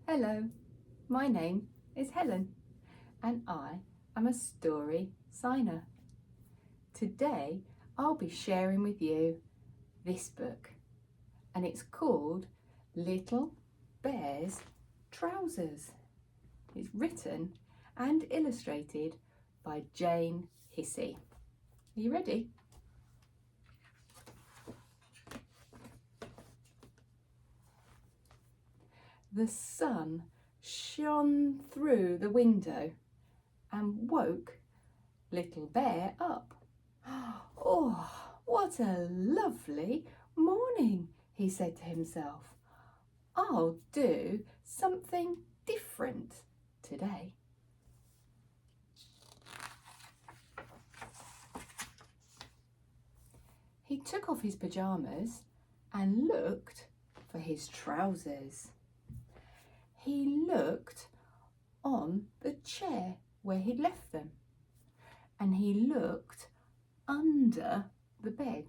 Hello, my name is Helen and I am a story signer. Today I'll be sharing with you this book and it's called Little Bear's Trousers. It's written and illustrated by Jane Hissey. Are you ready? The sun shone through the window and woke Little Bear up. Oh, what a lovely morning, he said to himself. I'll do something different today. He took off his pyjamas and looked for his trousers. He looked on the chair where he'd left them, and he looked under the bed,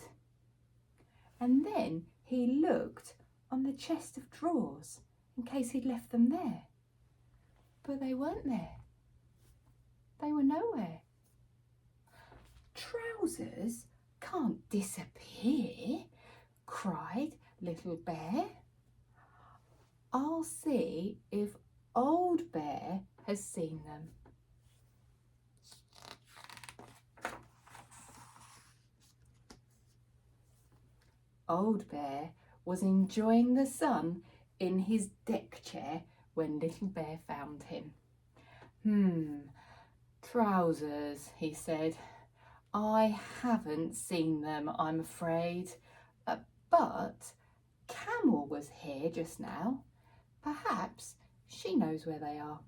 and then he looked on the chest of drawers in case he'd left them there, but they weren't there. They were nowhere. Trousers can't disappear, cried Little Bear. I'll see if Old Bear has seen them. Old Bear was enjoying the sun in his deck chair when Little Bear found him. Trousers, he said. I haven't seen them, I'm afraid. But Camel was here just now. Perhaps she knows where they are.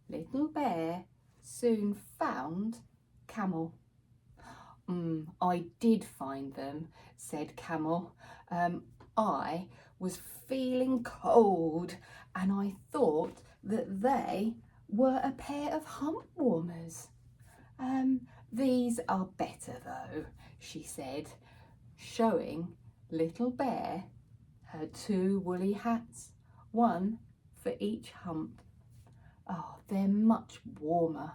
Little Bear soon found Camel. I did find them, said Camel. I was feeling cold and I thought that they were a pair of hump warmers. These are better though, she said, showing Little Bear her 2 woolly hats, one for each hump. Oh, they're much warmer.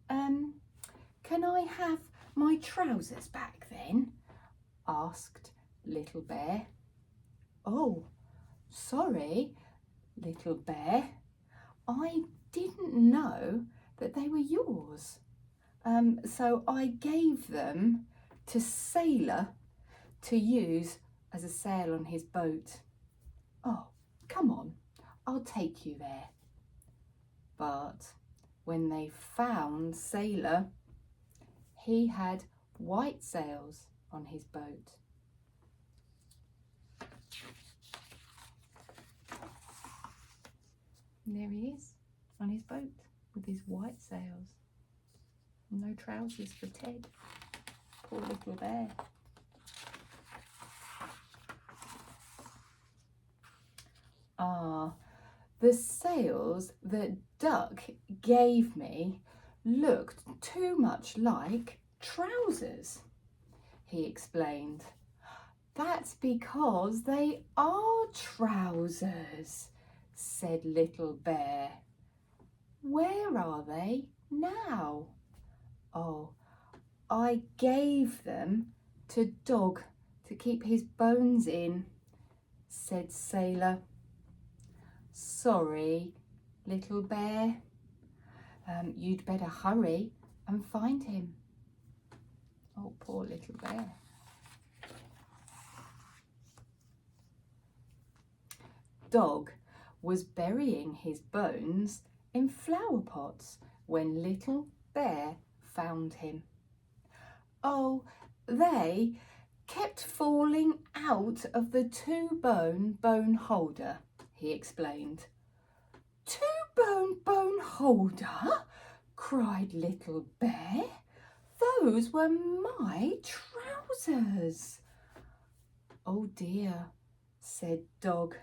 Can I have my trousers back then? Asked Little Bear. Oh, sorry, Little Bear. I didn't know that they were yours. So I gave them to Sailor to use as a sail on his boat. Oh, come on, I'll take you there. But when they found Sailor, he had white sails on his boat. And there he is on his boat with his white sails. No trousers for Ted. Poor Little Bear. The sails that Duck gave me looked too much like trousers, he explained. That's because they are trousers, said Little Bear. Where are they now? Oh, I gave them to Dog to keep his bones in, said Sailor. Sorry, Little Bear. You'd better hurry and find him. Oh, poor Little Bear. Dog was burying his bones in flower pots when Little Bear found him. Oh, they kept falling out of the 2-bone holder, he explained. 2-bone holder? Cried Little Bear. Those were my trousers. Oh dear, said Dog.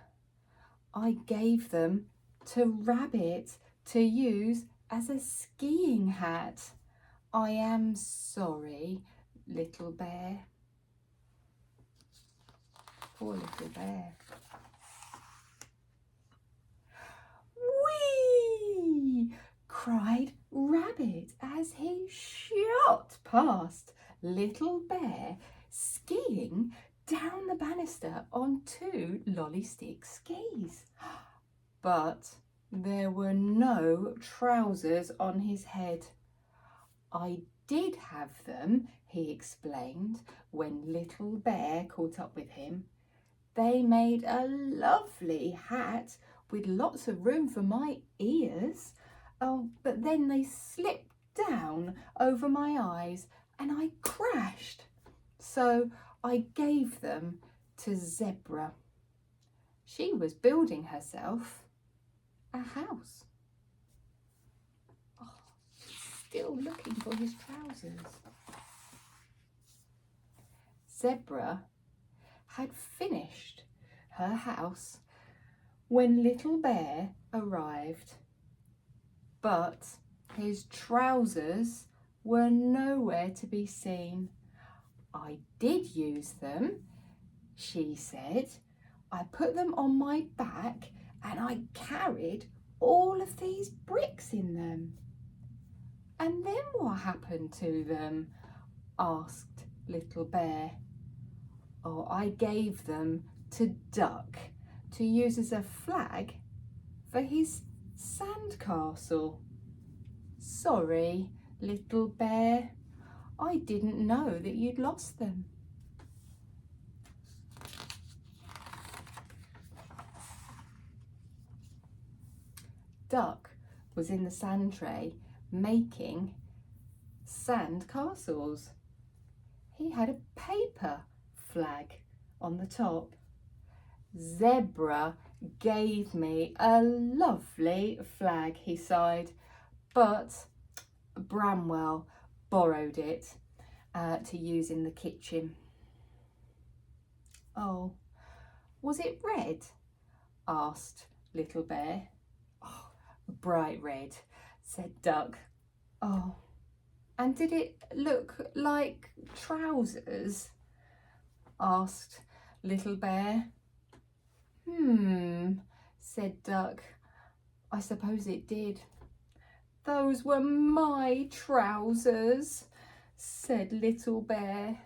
I gave them to Rabbit to use as a skiing hat. I am sorry, little bear. Poor little bear. Whee! Cried Rabbit as he shot past Little Bear, skiing down the banister on 2 lolly-stick skis. But there were no trousers on his head. I did have them, he explained when Little Bear caught up with him. They made a lovely hat with lots of room for my ears. Oh, but then they slipped down over my eyes and I crashed. So I gave them to Zebra. She was building herself a house. Oh, she's still looking for his trousers. Zebra had finished her house when Little Bear arrived, but his trousers were nowhere to be seen. I did use them, she said. I put them on my back and I carried all of these bricks in them. And then what happened to them? Asked Little Bear. Oh, I gave them to Duck to use as a flag for his sandcastle. Sorry, Little Bear. I didn't know that you'd lost them. Duck was in the sand tray making sand castles. He had a paper flag on the top. Zebra gave me a lovely flag, he sighed, but Bramwell borrowed it to use in the kitchen. Oh, was it red? Asked Little Bear. Oh, bright red, said Duck. Oh, and did it look like trousers? Asked Little Bear. Said Duck. I suppose it did. Those were my trousers, said Little Bear,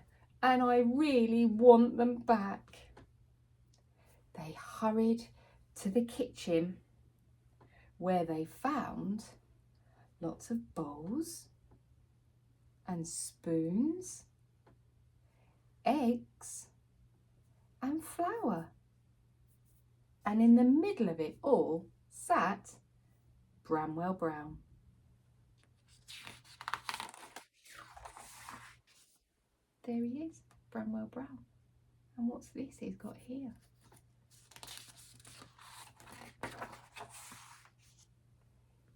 and I really want them back. They hurried to the kitchen where they found lots of bowls and spoons, eggs and flour. And in the middle of it all sat Bramwell Brown. There he is, Bramwell Brown. And what's this he's got here?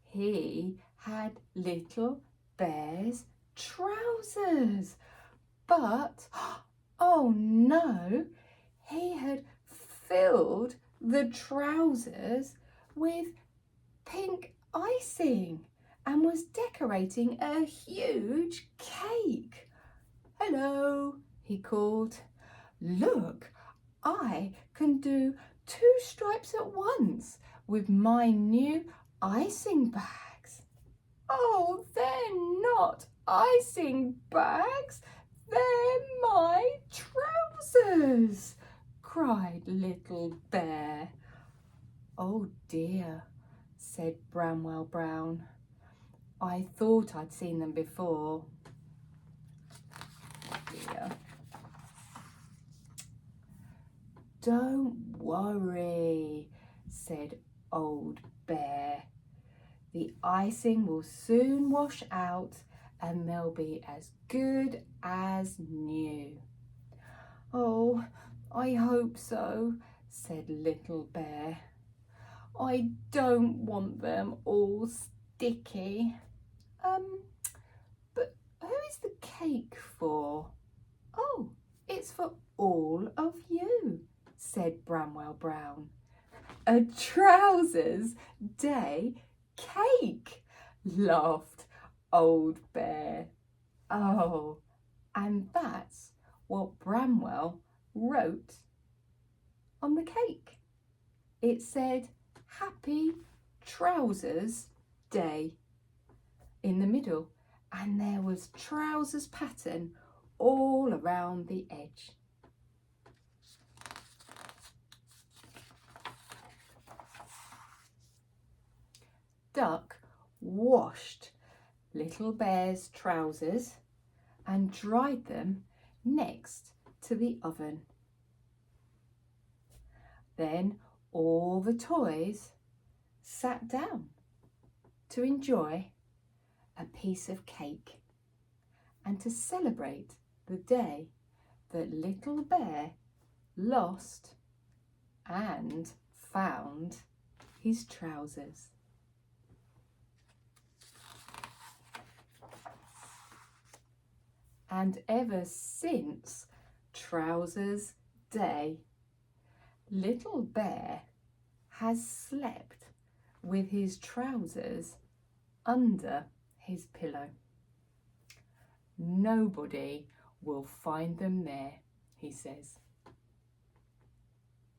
He had Little Bear's trousers, but, oh no, he had filled the trousers with pink icing and was decorating a huge cake. Hello, he called. Look, I can do 2 stripes at once with my new icing bags. Oh, they're not icing bags, they're my trousers, cried Little Bear. Oh dear, said Bramwell Brown. I thought I'd seen them before. Dear. Don't worry, said Old Bear. The icing will soon wash out and they'll be as good as new. Oh, I hope so, said Little Bear. I don't want them all sticky. But who is the cake for? Oh, it's for all of you, said Bramwell Brown. A Trousers Day cake, laughed Old Bear. Oh, and that's what Bramwell wrote on the cake. It said, Happy Trousers Day in the middle, and there was trousers pattern all around the edge. Duck washed Little Bear's trousers and dried them next to the oven. Then all the toys sat down to enjoy a piece of cake and to celebrate the day that Little Bear lost and found his trousers. And ever since Trousers Day, Little Bear has slept with his trousers under his pillow. Nobody will find them there, he says.